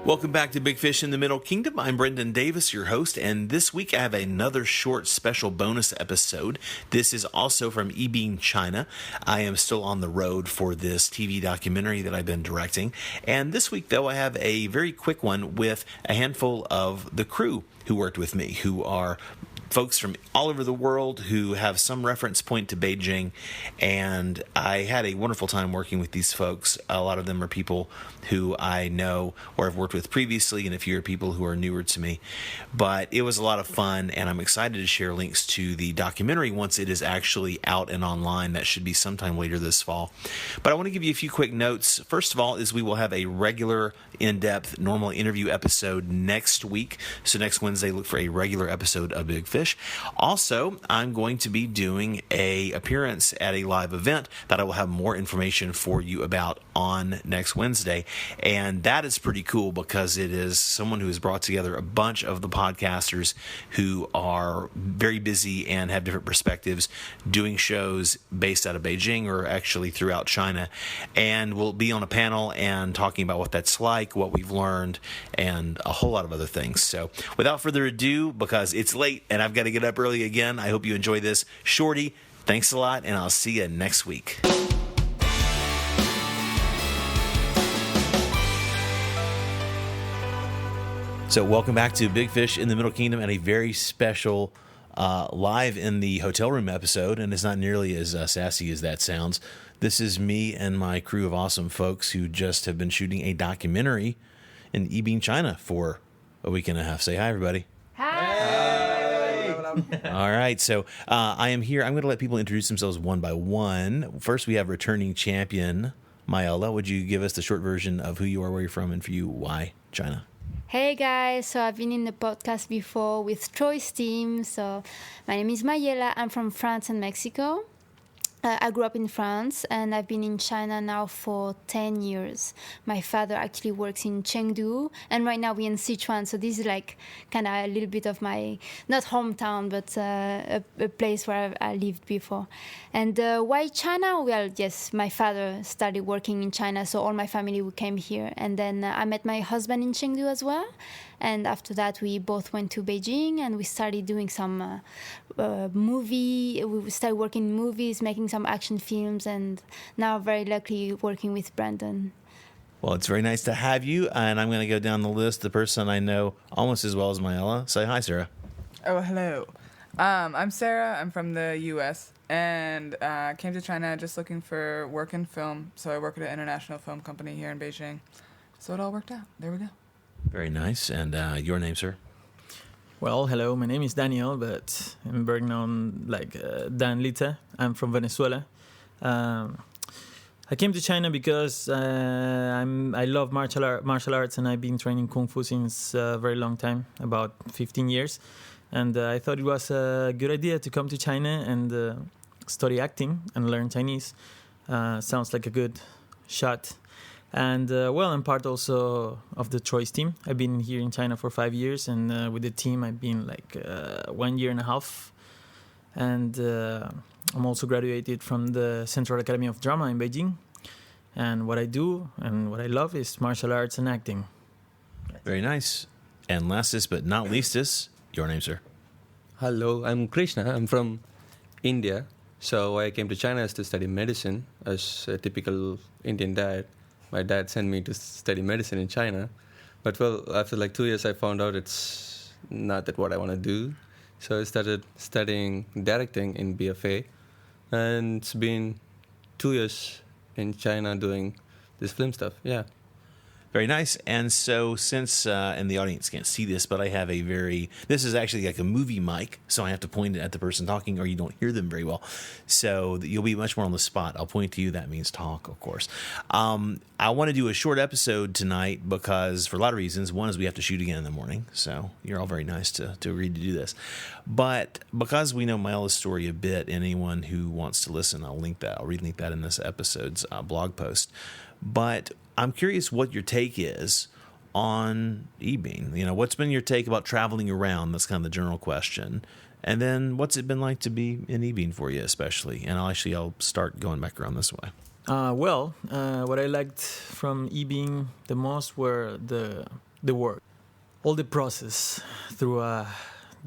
Welcome back to Big Fish in the Middle Kingdom. I'm Brendan Davis, your host, and this week I have another short special bonus episode. This is also from Yibin, China. I am still on the road for this TV documentary that I've been directing, and this week, though, I have a very quick one with a handful of the crew who worked with me, who are folks from all over the world who have some reference point to Beijing, and I had a wonderful time working with these folks. A lot of them are people who I know or have worked with previously, and a few are people who are newer to me. But it was a lot of fun, and I'm excited to share links to the documentary once it is actually out and online. That should be sometime later this fall. But I want to give you a few quick notes. First of all is we will have a regular, in-depth, normal interview episode next week. So next Wednesday, look for a regular episode of Big Fish. Also, I'm going to be doing an appearance at a live event that I will have more information for you about on next Wednesday. And that is pretty cool because it is someone who has brought together a bunch of the podcasters who are very busy and have different perspectives doing shows based out of Beijing or actually throughout China. And we'll be on a panel and talking about what that's like, what we've learned, and a whole lot of other things. So without further ado, because it's late and I've got to get up early again, I hope you enjoy this shorty. Thanks a lot, and I'll see you next week. So welcome back to Big Fish in the Middle Kingdom and a very special live in the hotel room episode, and it's not nearly as sassy as that sounds. This is me and my crew of awesome folks who just have been shooting a documentary in Yibin, China for a week and a half. Say hi, everybody. Hi. All right, so I am here. I'm going to let people introduce themselves one by one. First, we have returning champion Mayela. Would you give us the short version of who you are, where you're from, and for you, why China? Hey guys, so I've been in the podcast before with Troy's team. So my name is Mayela. I'm from France and Mexico. I grew up in France and I've been in China now for 10 years. My father actually works in Chengdu and right now we're in Sichuan. So this is like kind of a little bit of my, not hometown, but a place where I lived before. And why China? Well, yes, my father started working in China. So all my family, we came here. And then I met my husband in Chengdu as well. And after that, we both went to Beijing and we started doing some movie. We started working in movies, making some action films, and now very lucky working with Brandon. Well, it's very nice to have you, and I'm going to go down the list. The person I know almost as well as Mayela. Say hi, Sarah. Oh, hello. I'm Sarah. I'm from the U.S. and came to China just looking for work in film. So I work at an international film company here in Beijing. So it all worked out. There we go. Very nice. And your name, sir? Well, hello. My name is Daniel, but I'm better known like Dan Lita. I'm from Venezuela. I came to China because I love martial arts, and I've been training Kung Fu since a very long time, about 15 years. And I thought it was a good idea to come to China and study acting and learn Chinese. Sounds like a good shot. And, well, I'm part also of the Troy's team. I've been here in China for 5 years, and with the team I've been like 1 year and a half. And I'm also graduated from the Central Academy of Drama in Beijing. And what I do and what I love is martial arts and acting. Very nice. And lastest but not leastest, your name, sir? Hello, I'm Krishna. I'm from India. So I came to China to study medicine as a typical Indian dad. My dad sent me to study medicine in China. But, well, after like 2 years, I found out it's not that what I want to do. So I started studying directing in BFA. And it's been 2 years in China doing this film stuff. Yeah. Very nice. And so since, and the audience can't see this, but I have this is actually like a movie mic, so I have to point it at the person talking or you don't hear them very well. So you'll be much more on the spot. I'll point to you. That means talk, of course. I want to do a short episode tonight because for a lot of reasons. One is we have to shoot again in the morning. So you're all very nice to agree to do this. But because we know Mayela's story a bit, anyone who wants to listen, I'll relink that in this episode's blog post. But I'm curious what your take is on Yibin. You know, what's been your take about traveling around? That's kind of the general question. And then what's it been like to be in Yibin for you, especially? And I'll start going back around this way. What I liked from Yibin the most were the the work, all the process through a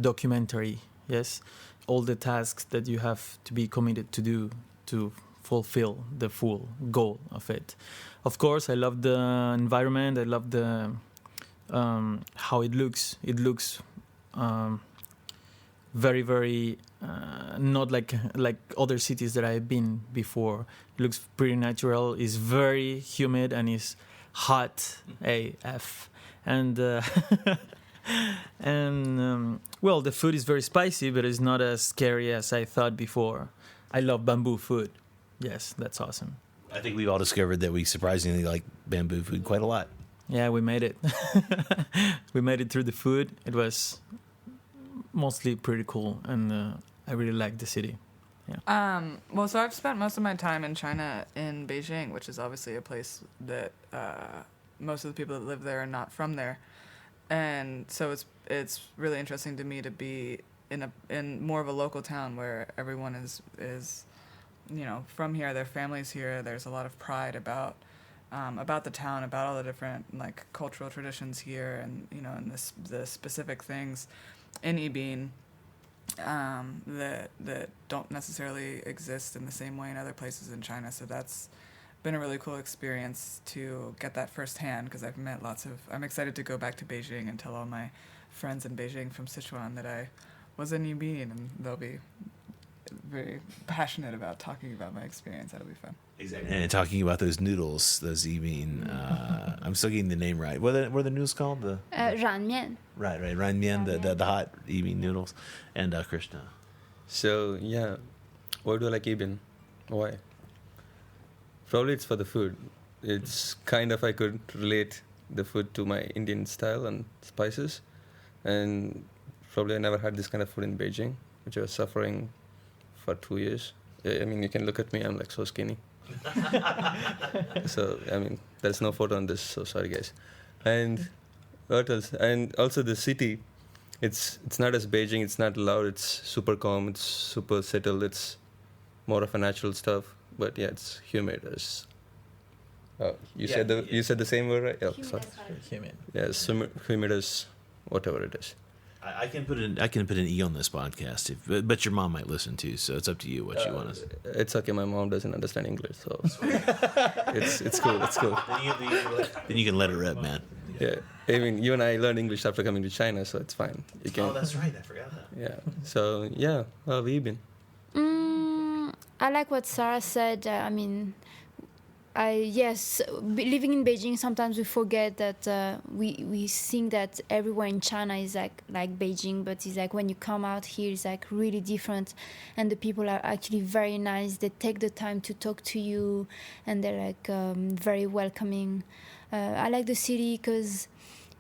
documentary. Yes, all the tasks that you have to be committed to do to fulfill the full goal of it. Of course, I love the environment. I love the how it looks. It looks very, very not like other cities that I've been before. It looks pretty natural. It's very humid and it's hot AF. And well, the food is very spicy, but it's not as scary as I thought before. I love bamboo food. Yes, that's awesome. I think we've all discovered that we surprisingly like bamboo food quite a lot. Yeah, we made it. We made it through the food. It was mostly pretty cool, and I really liked the city. Yeah. Well, so I've spent most of my time in China in Beijing, which is obviously a place that most of the people that live there are not from there, and so it's really interesting to me to be in more of a local town where everyone is from here, their families here. There's a lot of pride about the town, about all the different like cultural traditions here, and and the specific things in Yibin that don't necessarily exist in the same way in other places in China. So that's been a really cool experience to get that firsthand, because I've met I'm excited to go back to Beijing and tell all my friends in Beijing from Sichuan that I was in Yibin, and they'll be very passionate about talking about my experience. That'll be fun. Exactly. And talking about those noodles, those Yibin, I'm still getting the name right. What are the noodles called? The Ranmian. Right, Ranmian, the hot Yibin noodles. And Krishna. So, yeah, why do I like Yibin? Why? Probably it's for the food. It's kind of, I could relate the food to my Indian style and spices. And probably I never had this kind of food in Beijing, which I was suffering for 2 years. I mean, you can look at me, I'm like so skinny. So, I mean, there's no photo on this, so sorry guys. And what else? And also the city, it's not as Beijing, it's not loud, it's super calm, it's super settled, it's more of a natural stuff. But yeah, it's humid as you said the same word, right? Oh, sorry. Humid. Yeah, humid as whatever it is. I can put an E on this podcast, but your mom might listen too, so it's up to you what you want to say. It's okay. My mom doesn't understand English, so it's cool. It's cool. Then you can let it rip, man. Yeah, I mean, you and I learned English after coming to China, so it's fine. You can. Oh, that's right. I forgot that. Yeah. So yeah, how have you been? I like what Sarah said. Living in Beijing, sometimes we forget that we think that everywhere in China is like Beijing, but it's like when you come out here, it's like really different, and the people are actually very nice. They take the time to talk to you, and they're like very welcoming. I like the city because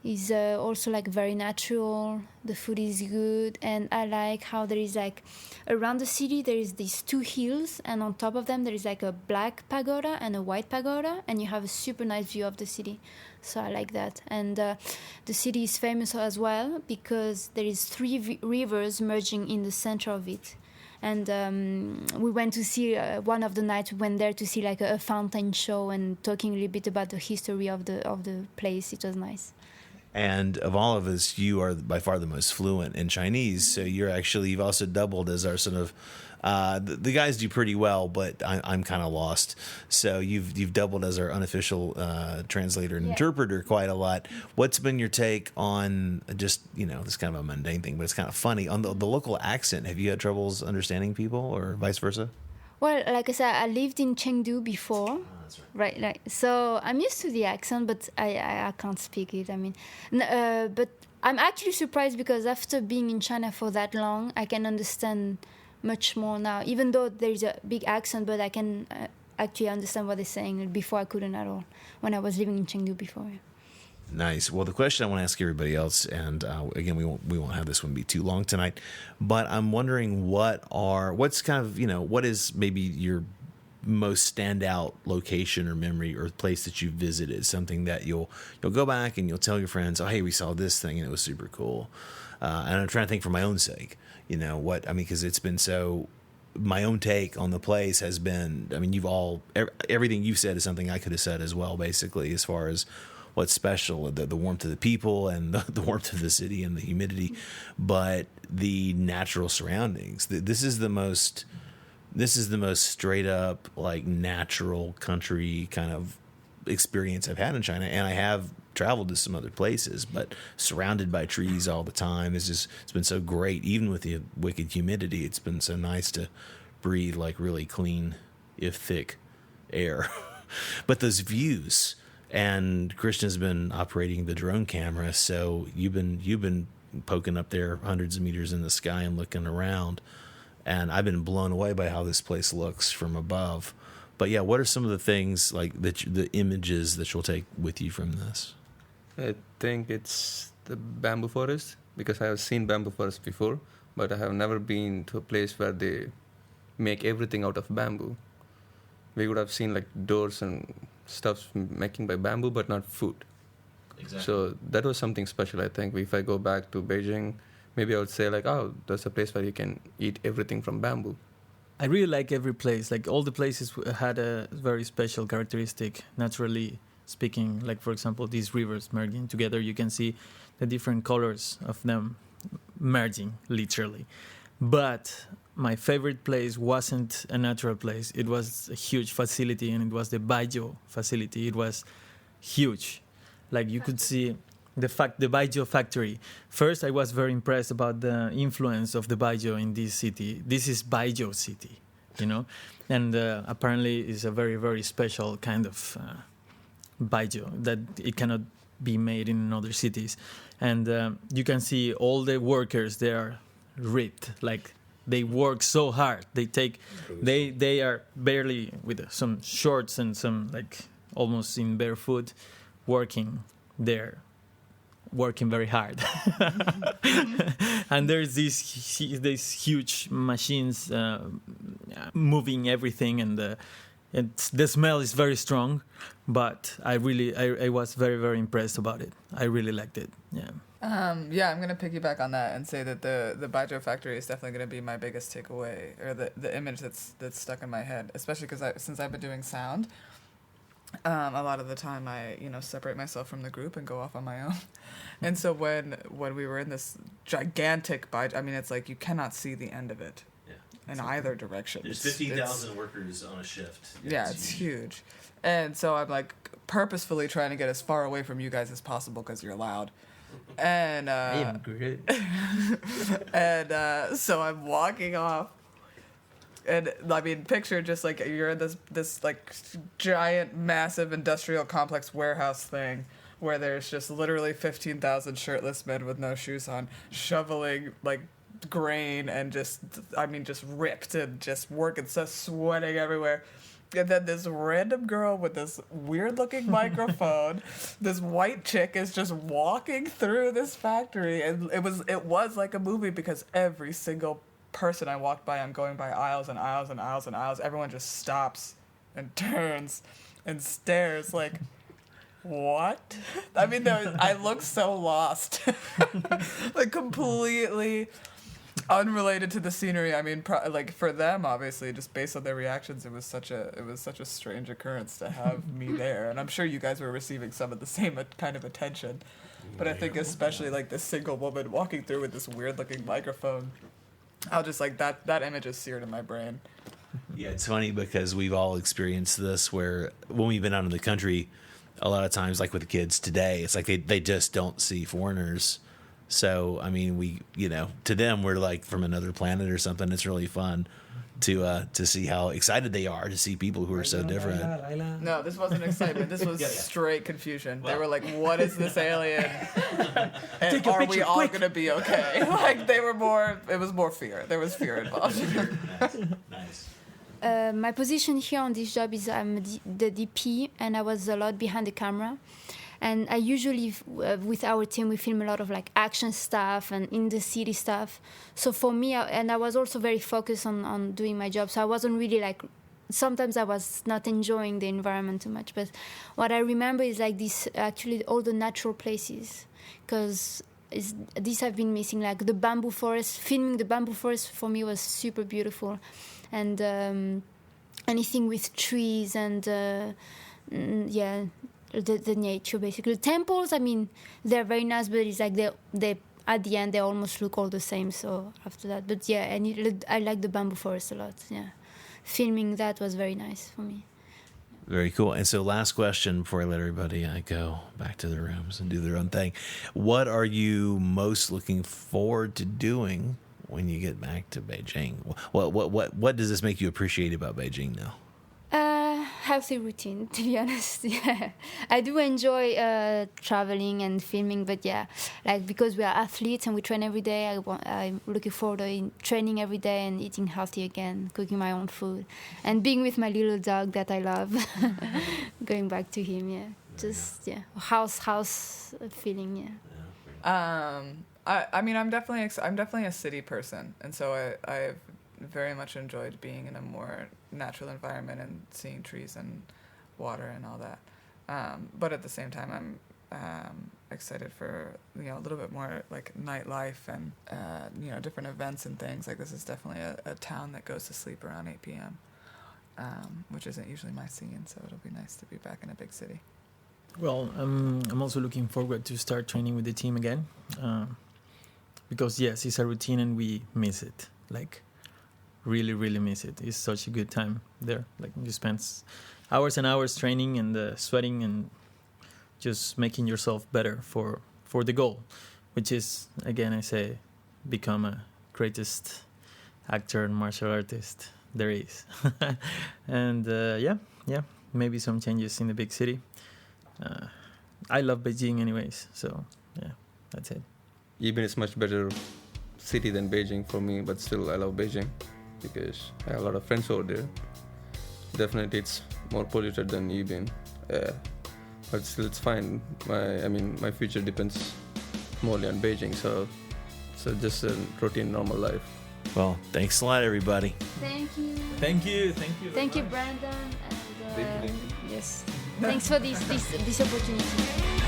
it's also like very natural. The food is good, and I like how there is like around the city there is these two hills, and on top of them there is like a black pagoda and a white pagoda, and you have a super nice view of the city. So I like that. And the city is famous as well because there is three rivers merging in the center of it. And we went to see one of the nights. We went there to see like a fountain show and talking a little bit about the history of the place. It was nice. And of all of us, you are by far the most fluent in Chinese. So you've also doubled as our sort of, the guys do pretty well, but I'm kind of lost. So you've doubled as our unofficial translator and interpreter quite a lot. What's been your take on just, this kind of a mundane thing, but it's kind of funny, on the local accent? Have you had troubles understanding people or vice versa? Well, like I said, I lived in Chengdu before. Oh, that's right. Right. So I'm used to the accent, but I can't speak it. But I'm actually surprised because after being in China for that long, I can understand much more now. Even though there is a big accent, but I can actually understand what they're saying. Before I couldn't at all when I was living in Chengdu before. Nice. Well, the question I want to ask everybody else, and again, we won't have this one be too long tonight, but I'm wondering what is maybe your most standout location or memory or place that you visited, something that you'll go back and you'll tell your friends, oh, hey, we saw this thing and it was super cool. And I'm trying to think for my own sake, because it's been so. My own take on the place has been, everything you've said is something I could have said as well, basically, as far as what's special, the warmth of the people and the warmth of the city and the humidity, but the natural surroundings. This is the most straight up like natural country kind of experience I've had in China, and I have traveled to some other places, but surrounded by trees all the time it's been so great. Even with the wicked humidity, it's been so nice to breathe like really clean, if thick, air. But those views, and Krishna's been operating the drone camera, so you've been poking up there hundreds of meters in the sky and looking around, and I've been blown away by how this place looks from above. But yeah, what are some of the things like the images that you'll take with you from this? I think it's the bamboo forest, because I have seen bamboo forest before, but I have never been to a place where they make everything out of bamboo. We would have seen like doors and stuff making by bamboo, but not food. Exactly. So that was something special, I think. If I go back to Beijing, maybe I would say like, oh, there's a place where you can eat everything from bamboo. I really like every place. Like all the places had a very special characteristic, naturally speaking. Like for example, these rivers merging together, you can see the different colors of them merging, literally. But my favorite place wasn't a natural place. It was a huge facility, and it was the Baijiu facility. It was huge. Like you could see the Baijiu factory. First, I was very impressed about the influence of the Baijiu in this city. This is Baijiu city, and apparently it's a very, very special kind of Baijiu that it cannot be made in other cities. And you can see all the workers there ripped, like they work so hard. They are barely with some shorts and some like almost in barefoot, working there. Working very hard. And there's these huge machines moving everything, and the smell is very strong, but I was very, very impressed about it. I really liked it. Yeah. I'm gonna piggyback on that and say that the Baijiu factory is definitely gonna be my biggest takeaway, or the image that's stuck in my head, especially because since I've been doing sound. A lot of the time I, separate myself from the group and go off on my own. And so when we were in this gigantic it's like you cannot see the end of it in either direction. There's 15,000 workers on a shift. Yeah, it's huge. And so I'm like purposefully trying to get as far away from you guys as possible because you're loud. And I am great. and so I'm walking off. And I mean, picture just like you're in this like giant, massive industrial complex warehouse thing where there's just literally 15,000 shirtless men with no shoes on shoveling like grain and just ripped and just working, so sweating everywhere. And then this random girl with this weird looking microphone, this white chick is just walking through this factory, and it was like a movie because every single person I walked by, I'm going by aisles and aisles and aisles and aisles, everyone just stops and turns and stares like, what? I mean, I look so lost. Like completely unrelated to the scenery. I mean, like for them, obviously, just based on their reactions, it was such a strange occurrence to have me there. And I'm sure you guys were receiving some of the same kind of attention. But I think especially like this single woman walking through with this weird looking microphone, I'll just like that image is seared in my brain. Yeah, it's funny because we've all experienced this where when we've been out in the country, a lot of times, like with the kids today, it's like they just don't see foreigners. So, I mean, we, to them, we're like from another planet or something. It's really fun to see how excited they are to see people who are so different. No, this wasn't excitement. This was straight confusion. They were like, what is this alien? And are we all going to be okay? Like, it was more fear. There was fear involved. Nice. My position here on this job is I'm the DP, and I was a lot behind the camera. And I usually, with our team, we film a lot of like action stuff and in the city stuff. So for me, and I was also very focused on doing my job. So I wasn't really like, sometimes I was not enjoying the environment too much. But what I remember is like this, actually all the natural places. Because these have been missing, like the bamboo forest. Filming the bamboo forest for me was super beautiful. And anything with trees and, the nature basically. The temples, I mean, they're very nice, but it's like they at the end they almost look all the same. So after that, but yeah, I like the bamboo forest a lot. Yeah, filming that was very nice for me. Very cool. And so last question before I let everybody go back to their rooms and do their own thing. What are you most looking forward to doing when you get back to Beijing? What does this make you appreciate about Beijing now? Healthy routine, to be honest. Yeah, I do enjoy traveling and filming, but yeah, like because we are athletes and we train every day, I'm looking forward to training every day and eating healthy again, cooking my own food, and being with my little dog that I love. Going back to him, yeah, just house feeling, yeah. I mean, I'm definitely a city person, and so I've very much enjoyed being in a more natural environment and seeing trees and water and all that. But at the same time, I'm excited for a little bit more like nightlife and different events and things. Like this is definitely a town that goes to sleep around 8 p.m., which isn't usually my scene. So it'll be nice to be back in a big city. Well, I'm also looking forward to start training with the team again, because yes, it's a routine and we miss it. Like, really, really miss it. It's such a good time there. Like you spend hours and hours training and sweating and just making yourself better for the goal, which is, again, I say, become a greatest actor and martial artist there is. And maybe some changes in the big city. I love Beijing anyways, so yeah, that's it. Yibin is much better city than Beijing for me, but still I love Beijing because I have a lot of friends over there. Definitely it's more polluted than Yibin, but still it's fine. My future depends mostly on Beijing, so just a routine normal life. Well, thanks a lot, everybody. Thank you. Thank you. Thank you, Brandon. And Thank you. yes, thanks for this opportunity.